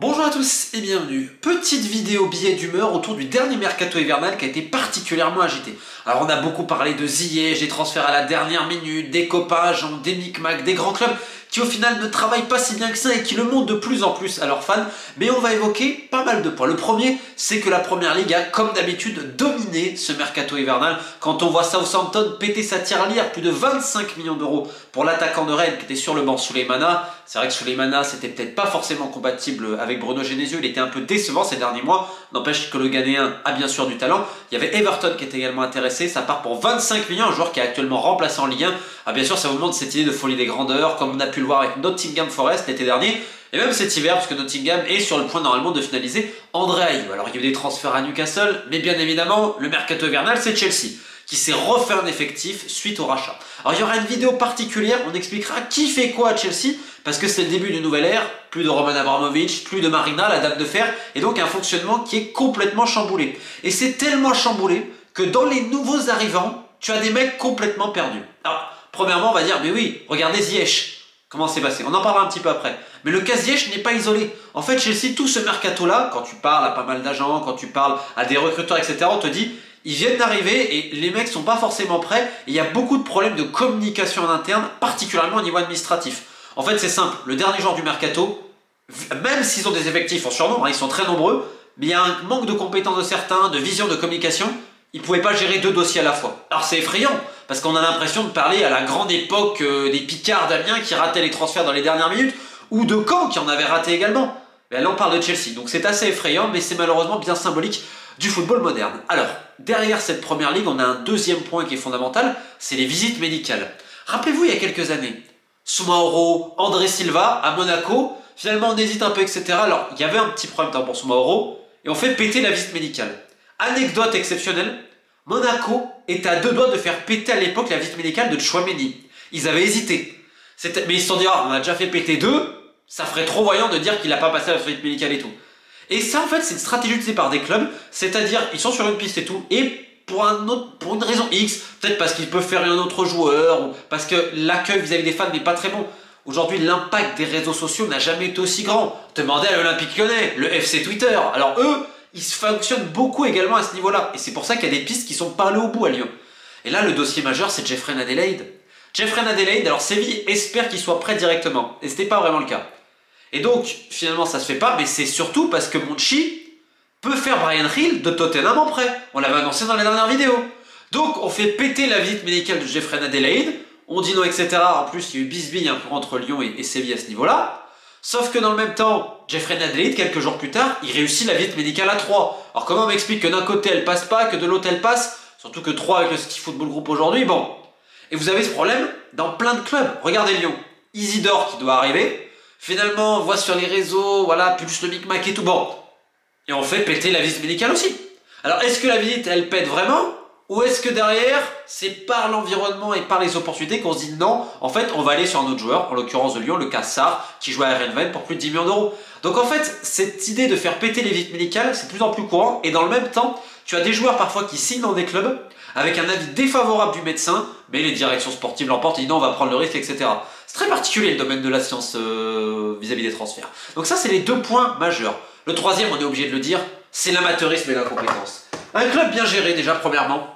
Bonjour à tous et bienvenue. Petite vidéo billet d'humeur autour du dernier mercato hivernal qui a été particulièrement agité. Alors on a beaucoup parlé de Ziyech, des transferts à la dernière minute, des copages, des micmacs, des grands clubs qui au final ne travaillent pas si bien que ça et qui le montrent de plus en plus à leurs fans. Mais on va évoquer pas mal de points. Le premier, c'est que la Première Ligue a comme d'habitude dominé ce mercato hivernal. Quand on voit Southampton péter sa tirelire, plus de 25 millions d'euros pour l'attaquant de Rennes qui était sur le banc Souleymana. C'est vrai que Souleymana c'était peut-être pas forcément compatible avec Bruno Genesio, il était un peu décevant ces derniers mois, n'empêche que le Ghanéen a bien sûr du talent. Il y avait Everton qui est également intéressé, ça part pour 25 millions, un joueur qui est actuellement remplacé en Ligue 1. Ah bien sûr ça vous montre cette idée de folie des grandeurs, comme on a pu le voir avec Nottingham Forest l'été dernier, et même cet hiver, puisque Nottingham est sur le point normalement de finaliser André Ayew. Alors il y a eu des transferts à Newcastle, mais bien évidemment, le mercato hivernal c'est Chelsea, qui s'est refait un effectif suite au rachat. Alors il y aura une vidéo particulière, on expliquera qui fait quoi à Chelsea, parce que c'est le début d'une nouvelle ère, plus de Roman Abramovich, plus de Marina, la dame de fer, et donc un fonctionnement qui est complètement chamboulé. Et c'est tellement chamboulé que dans les nouveaux arrivants, tu as des mecs complètement perdus. Alors, premièrement, on va dire, mais oui, regardez Ziyech. Comment c'est passé? On en parlera un petit peu après. Mais le cas Ziyech n'est pas isolé. En fait, Chelsea, tout ce mercato-là, quand tu parles à pas mal d'agents, quand tu parles à des recruteurs, etc., on te dit, ils viennent d'arriver et les mecs sont pas forcément prêts. Et il y a beaucoup de problèmes de communication en interne, particulièrement au niveau administratif. En fait, c'est simple. Le dernier jour du mercato, même s'ils ont des effectifs en surnombre, ils sont très nombreux, mais il y a un manque de compétences de certains, de vision, de communication. Ils ne pouvaient pas gérer deux dossiers à la fois. Alors c'est effrayant, parce qu'on a l'impression de parler à la grande époque des Picards d'Amiens qui rataient les transferts dans les dernières minutes, ou de Caen qui en avait raté également. Mais là on parle de Chelsea, donc c'est assez effrayant, mais c'est malheureusement bien symbolique du football moderne. Alors, derrière cette première ligue, on a un deuxième point qui est fondamental, c'est les visites médicales. Rappelez-vous, il y a quelques années, Soumaoro, André Silva à Monaco, finalement on hésite un peu, etc. Alors, il y avait un petit problème pour Soumaoro, et on fait péter la visite médicale. Anecdote exceptionnelle, Monaco était à deux doigts de faire péter à l'époque la visite médicale de Tchouaméni. Ils avaient hésité. Mais ils se sont dit, ah, on a déjà fait péter deux, ça ferait trop voyant de dire qu'il n'a pas passé la visite médicale et tout. Et ça, en fait, c'est une stratégie utilisée par des clubs, c'est-à-dire, ils sont sur une piste et tout, et pour une raison X, peut-être parce qu'ils peuvent faire un autre joueur, ou parce que l'accueil vis-à-vis des fans n'est pas très bon. Aujourd'hui, l'impact des réseaux sociaux n'a jamais été aussi grand. Demandez à l'Olympique Lyonnais, le FC Twitter. Alors eux, ils fonctionnent beaucoup également à ce niveau-là. Et c'est pour ça qu'il y a des pistes qui sont pas allées au bout à Lyon. Et là, le dossier majeur, c'est Jeffrey Adelaide. Jeffrey Adelaide, alors Séville espère qu'il soit prêt directement. Et c'était pas vraiment le cas. Et donc, finalement, ça se fait pas, mais c'est surtout parce que Monchi peut faire Brian Hill de Tottenham en prêt. On l'avait annoncé dans les dernières vidéos. Donc, on fait péter la visite médicale de Jeffrey Adelaide, on dit non, etc. En plus, il y a eu bisbille un peu entre Lyon et Séville à ce niveau-là. Sauf que dans le même temps, Jeffrey Adelaide, quelques jours plus tard, il réussit la visite médicale à 3. Alors comment on m'explique que d'un côté elle passe pas, que de l'autre elle passe, surtout que 3 avec le Ski Football Group aujourd'hui, bon. Et vous avez ce problème dans plein de clubs. Regardez Lyon, Isidore qui doit arriver, finalement on voit sur les réseaux, voilà, plus le micmac et tout, bon. Et on fait péter la visite médicale aussi. Alors est-ce que la visite elle pète vraiment? Ou est-ce que derrière, c'est par l'environnement et par les opportunités qu'on se dit non, en fait, on va aller sur un autre joueur, en l'occurrence de Lyon, le cas Sarr, qui joue à Eindhoven pour plus de 10 millions d'euros. Donc en fait, cette idée de faire péter les visites médicales, c'est de plus en plus courant, et dans le même temps, tu as des joueurs parfois qui signent dans des clubs, avec un avis défavorable du médecin, mais les directions sportives l'emportent et disent non, on va prendre le risque, etc. C'est très particulier le domaine de la science vis-à-vis des transferts. Donc ça, c'est les deux points majeurs. Le troisième, on est obligé de le dire, c'est l'amateurisme et l'incompétence. Un club bien géré déjà, premièrement,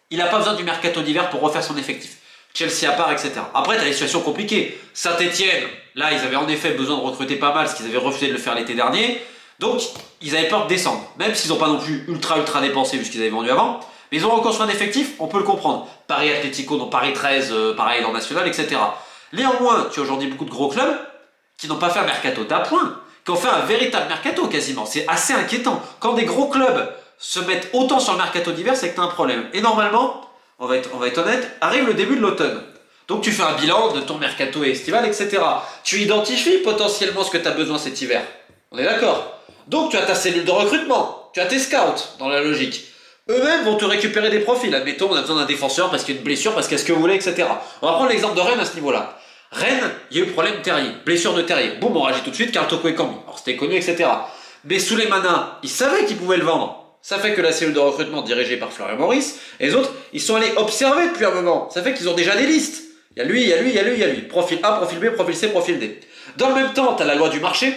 il n'a pas besoin du mercato d'hiver pour refaire son effectif. Chelsea à part, etc. Après, tu as des situations compliquées. Saint-Etienne, là, ils avaient en effet besoin de recruter pas mal, parce qu'ils avaient refusé de le faire l'été dernier. Donc, ils avaient peur de descendre. Même s'ils n'ont pas non plus ultra dépensé vu ce qu'ils avaient vendu avant. Mais ils ont reconstruit un effectif, on peut le comprendre. Paris Atlético, dans Paris 13, pareil dans National, etc. Néanmoins, tu as aujourd'hui beaucoup de gros clubs qui n'ont pas fait un mercato d'appoint, qui ont fait un véritable mercato quasiment. C'est assez inquiétant. Quand des gros clubs se mettre autant sur le mercato d'hiver, c'est que tu as un problème. Et normalement, on va être honnête, arrive le début de l'automne. Donc tu fais un bilan de ton mercato estival, etc. Tu identifies potentiellement ce que tu as besoin cet hiver. On est d'accord? Donc tu as ta cellule de recrutement, tu as tes scouts, dans la logique. Eux-mêmes vont te récupérer des profils. Admettons, on a besoin d'un défenseur parce qu'il y a une blessure, parce qu'il y a ce que vous voulez, etc. On va prendre l'exemple de Rennes à ce niveau-là. Rennes, il y a eu problème Terrier, blessure de Terrier. Boum, on réagit tout de suite, Carl Toko et Cambi. Alors c'était connu, etc. Mais Souleymana, ils savaient qu'ils pouvaient le vendre. Ça fait que la cellule de recrutement dirigée par Florian Maurice, et les autres, ils sont allés observer depuis un moment. Ça fait qu'ils ont déjà des listes. Il y a lui, il y a lui, il y a lui, il y a lui. Profil A, profil B, profil C, profil D. Dans le même temps, tu as la loi du marché.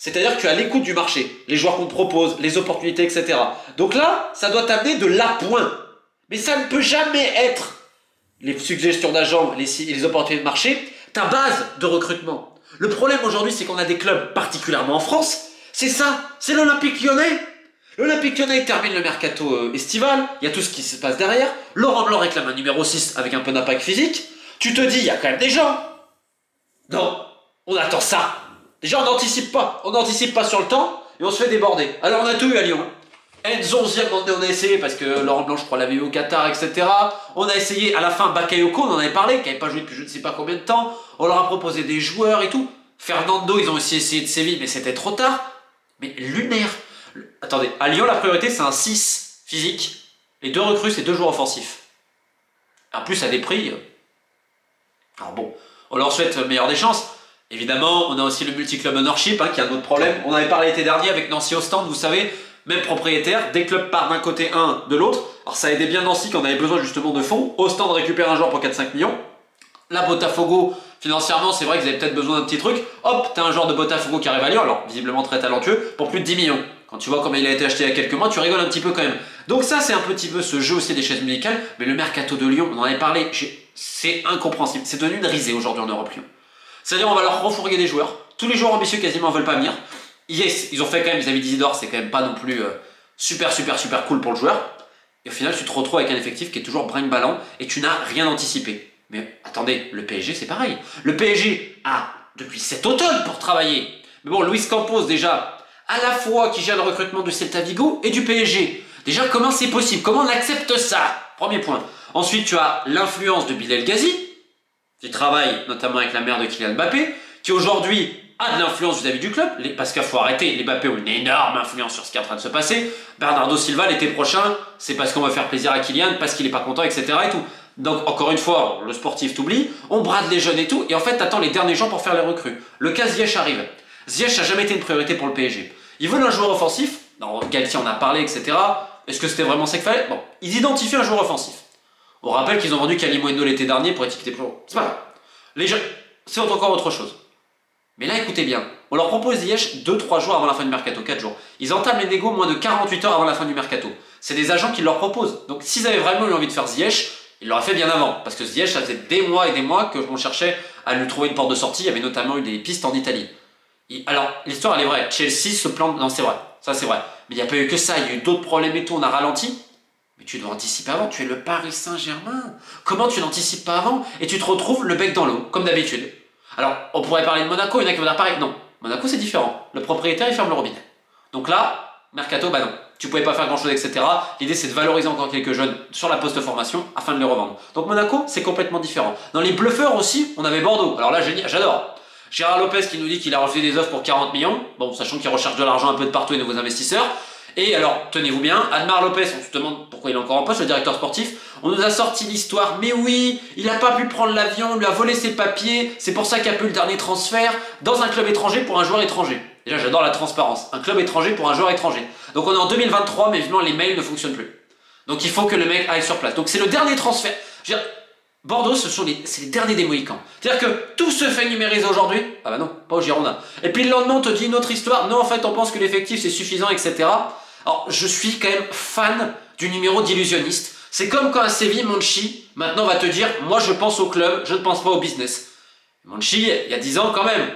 C'est-à-dire que tu es à l'écoute du marché, les joueurs qu'on te propose, les opportunités, etc. Donc là, ça doit t'amener de l'appoint. Mais ça ne peut jamais être les suggestions d'agents, les opportunités de marché, ta base de recrutement. Le problème aujourd'hui, c'est qu'on a des clubs, particulièrement en France, c'est ça, c'est l'Olympique Lyonnais. L'Olympique Lyonnais termine le mercato estival, il y a tout ce qui se passe derrière. Laurent Blanc réclame un numéro 6 avec un peu d'impact physique. Tu te dis, il y a quand même des gens. Non, on attend ça. Déjà, on n'anticipe pas sur le temps et on se fait déborder. Alors, on a tout eu à Lyon. Enzo 11e, on a essayé parce que Laurent Blanc, je crois, l'avait eu au Qatar, etc. On a essayé à la fin Bakayoko, on en avait parlé, qui n'avait pas joué depuis je ne sais pas combien de temps. On leur a proposé des joueurs et tout. Fernando, ils ont aussi essayé de Séville, mais c'était trop tard. Mais lunaire. Attendez, à Lyon, la priorité, c'est un 6 physique. Les 2 recrues, c'est 2 joueurs offensifs. En plus, à des prix. Alors bon, on leur souhaite le meilleur des chances. Évidemment, on a aussi le multi-club ownership, qui est un autre problème. On avait parlé l'été dernier avec Nancy Ostende, vous savez, même propriétaire, des clubs partent d'un côté, un de l'autre. Alors ça aidait bien Nancy quand on avait besoin justement de fonds. Ostende récupère un joueur pour 4-5 millions. Là, Botafogo, financièrement, c'est vrai qu'ils avaient peut-être besoin d'un petit truc. Hop, t'as un joueur de Botafogo qui arrive à Lyon, alors visiblement très talentueux, pour plus de 10 millions. Quand tu vois comment il a été acheté il y a quelques mois, tu rigoles un petit peu quand même. Donc ça, c'est un petit peu ce jeu aussi des chaises musicales. Mais le mercato de Lyon, on en avait parlé, c'est incompréhensible. C'est devenu une risée aujourd'hui en Europe Lyon. C'est-à-dire on va leur refourguer des joueurs. Tous les joueurs ambitieux quasiment veulent pas venir. Yes, ils ont fait quand même vis-à-vis d'Isidore, c'est quand même pas non plus super cool pour le joueur. Et au final, tu te retrouves avec un effectif qui est toujours brinque-ballant et tu n'as rien anticipé. Mais attendez, le PSG c'est pareil. Le PSG a depuis cet automne pour travailler. Mais bon, Luis Campos déjà, à la fois qui gère le recrutement de Celta Vigo et du PSG. Déjà, comment c'est possible? Comment on accepte ça? Premier point. Ensuite, tu as l'influence de Bilal Ghazi, qui travaille notamment avec la mère de Kylian Mbappé, qui aujourd'hui a de l'influence vis-à-vis du club, parce qu'il faut arrêter, les Mbappé ont une énorme influence sur ce qui est en train de se passer. Bernardo Silva, l'été prochain, c'est parce qu'on va faire plaisir à Kylian, parce qu'il n'est pas content, etc. et tout. Donc, encore une fois, le sportif t'oublie, on brade les jeunes et tout, et en fait, t'attends les derniers gens pour faire les recrues. Le cas Ziyech arrive. Ziyech n'a jamais été une priorité pour le PSG. Ils veulent un joueur offensif, Galtier en a parlé, etc. Est-ce que c'était vraiment ça qu'il fallait? Bon, ils identifient un joueur offensif. On rappelle qu'ils ont vendu Kalimundo l'été dernier pour étiqueter plus haut. C'est pas grave. Les jeunes, c'est encore autre chose. Mais là, écoutez bien, on leur propose Ziyech 2-3 jours avant la fin du mercato, 4 jours. Ils entament les négos moins de 48 heures avant la fin du mercato. C'est des agents qui leur proposent. Donc s'ils avaient vraiment eu envie de faire Ziyech, ils l'auraient fait bien avant. Parce que Ziyech, ça faisait des mois et des mois que on cherchait à lui trouver une porte de sortie. Il y avait notamment eu des pistes en Italie. Alors, l'histoire, elle est vraie. Chelsea se plante... Non, c'est vrai. Ça, c'est vrai. Mais il n'y a pas eu que ça. Il y a eu d'autres problèmes et tout. On a ralenti. Mais tu dois anticiper avant. Tu es le Paris Saint-Germain. Comment tu n'anticipes pas avant? Et tu te retrouves le bec dans l'eau, comme d'habitude. Alors, on pourrait parler de Monaco. Il y en a qui vont dire pareil. Non. Monaco, c'est différent. Le propriétaire, il ferme le robinet. Donc là, mercato, bah non. Tu pouvais pas faire grand-chose, etc. L'idée, c'est de valoriser encore quelques jeunes sur la post-formation afin de les revendre. Donc Monaco, c'est complètement différent. Dans les bluffeurs aussi, on avait Bordeaux. Alors là, j'adore. Gérard Lopez qui nous dit qu'il a refusé des offres pour 40 millions. Bon, sachant qu'il recherche de l'argent un peu de partout et de nouveaux investisseurs. Et alors, tenez-vous bien, Admar Lopez, on se demande pourquoi il est encore en poste, le directeur sportif, on nous a sorti l'histoire, mais oui, il n'a pas pu prendre l'avion, on lui a volé ses papiers, c'est pour ça qu'il n'y a plus le dernier transfert dans un club étranger pour un joueur étranger. Déjà, j'adore la transparence, un club étranger pour un joueur étranger. Donc on est en 2023, mais évidemment, les mails ne fonctionnent plus. Donc il faut que le mec aille sur place. Donc c'est le dernier transfert. Je veux dire, Bordeaux, c'est les derniers des Mohicans. C'est-à-dire que tout se fait numériser aujourd'hui. Ah bah non, pas au Girondins. Et puis le lendemain, on te dit une autre histoire. Non, en fait, on pense que l'effectif, c'est suffisant, etc. Alors, je suis quand même fan du numéro d'illusionniste. C'est comme quand à Séville, Monchi, maintenant va te dire, moi je pense au club, je ne pense pas au business. Monchi, il y a 10 ans quand même,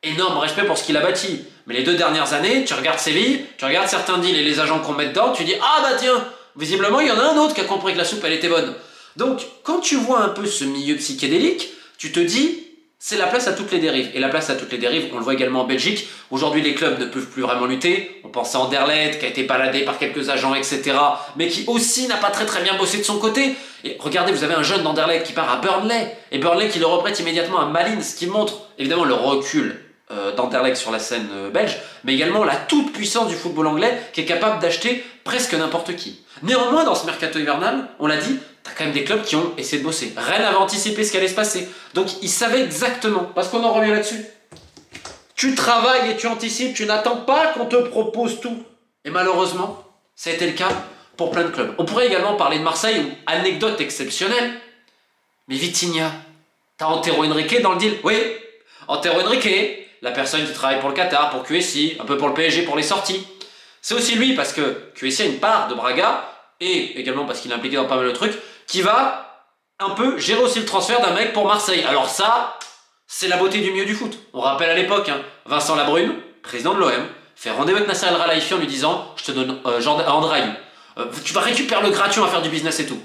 énorme respect pour ce qu'il a bâti. Mais les 2 dernières années, tu regardes Séville, tu regardes certains deals et les agents qu'on met dedans, tu dis, ah bah tiens, visiblement il y en a un autre qui a compris que la soupe elle était bonne. Donc, quand tu vois un peu ce milieu psychédélique, tu te dis, c'est la place à toutes les dérives. Et la place à toutes les dérives, on le voit également en Belgique. Aujourd'hui, les clubs ne peuvent plus vraiment lutter. On pense à Anderlecht, qui a été baladé par quelques agents, etc. Mais qui aussi n'a pas très bien bossé de son côté. Et regardez, vous avez un jeune d'Anderlecht qui part à Burnley. Et Burnley qui le reprête immédiatement à Malines, ce qui montre évidemment le recul d'Anderlecht sur la scène belge, mais également la toute-puissance du football anglais qui est capable d'acheter presque n'importe qui. Néanmoins, dans ce mercato hivernal, on l'a dit, t'as quand même des clubs qui ont essayé de bosser. Rennes avait anticipé ce qui allait se passer. Donc ils savaient exactement, parce qu'on en revient là-dessus. Tu travailles et tu anticipes, tu n'attends pas qu'on te propose tout. Et malheureusement, ça a été le cas pour plein de clubs. On pourrait également parler de Marseille, où, anecdote exceptionnelle, mais Vitinha, t'as Antero Henrique dans le deal. Oui, Antero Henrique, la personne qui travaille pour le Qatar, pour QSI, un peu pour le PSG, pour les sorties. C'est aussi lui, parce que QSI a une part de Braga, et également parce qu'il est impliqué dans pas mal de trucs, qui va un peu gérer aussi le transfert d'un mec pour Marseille. Alors ça, c'est la beauté du milieu du foot. On rappelle à l'époque, hein, Vincent Labrune, président de l'OM, fait rendez-vous avec Nasser El Khelaifi en lui disant « Je te donne Andraï, tu vas récupérer le gratuit, on va faire du business et tout ».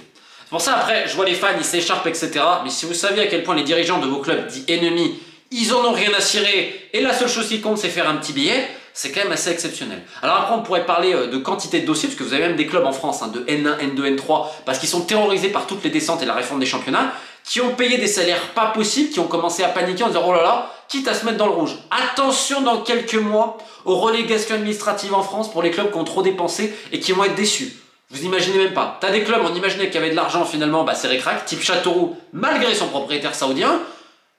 C'est pour ça, après, je vois les fans, ils s'écharpent, etc. Mais si vous saviez à quel point les dirigeants de vos clubs dits ennemis, ils en ont rien à cirer, et la seule chose qui compte, c'est faire un petit billet, c'est quand même assez exceptionnel. Alors après, on pourrait parler de quantité de dossiers, parce que vous avez même des clubs en France, hein, de N1, N2, N3, parce qu'ils sont terrorisés par toutes les descentes et la réforme des championnats, qui ont payé des salaires pas possibles, qui ont commencé à paniquer en disant « Oh là là, quitte à se mettre dans le rouge ». Attention dans quelques mois aux relégations administratives en France pour les clubs qui ont trop dépensé et qui vont être déçus. Vous imaginez même pas. T'as des clubs, on imaginait qu'il y avait de l'argent, finalement, bah c'est ric-rac, type Châteauroux, malgré son propriétaire saoudien.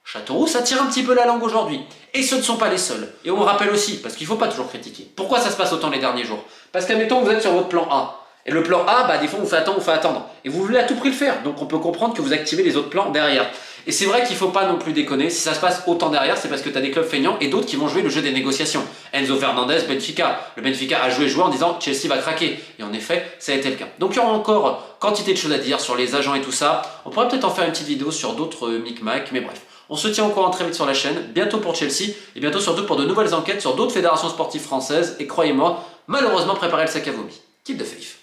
Châteauroux, ça tire un petit peu la langue aujourd'hui. Et ce ne sont pas les seuls. Et on rappelle aussi, parce qu'il ne faut pas toujours critiquer. Pourquoi ça se passe autant les derniers jours? Parce qu'admettons, vous êtes sur votre plan A. Et le plan A, bah des fois on fait attendre. Et vous voulez à tout prix le faire. Donc on peut comprendre que vous activez les autres plans derrière. Et c'est vrai qu'il ne faut pas non plus déconner. Si ça se passe autant derrière, c'est parce que tu as des clubs feignants et d'autres qui vont jouer le jeu des négociations. Enzo Fernandez, Benfica. Le Benfica a joué en disant Chelsea va craquer. Et en effet, ça a été le cas. Donc il y aura encore quantité de choses à dire sur les agents et tout ça. On pourrait peut-être en faire une petite vidéo sur d'autres micmacs, mais bref. On se tient au courant très vite sur la chaîne, bientôt pour Chelsea, et bientôt surtout pour de nouvelles enquêtes sur d'autres fédérations sportives françaises, et croyez-moi, malheureusement préparez le sac à vomi. Keep the faith.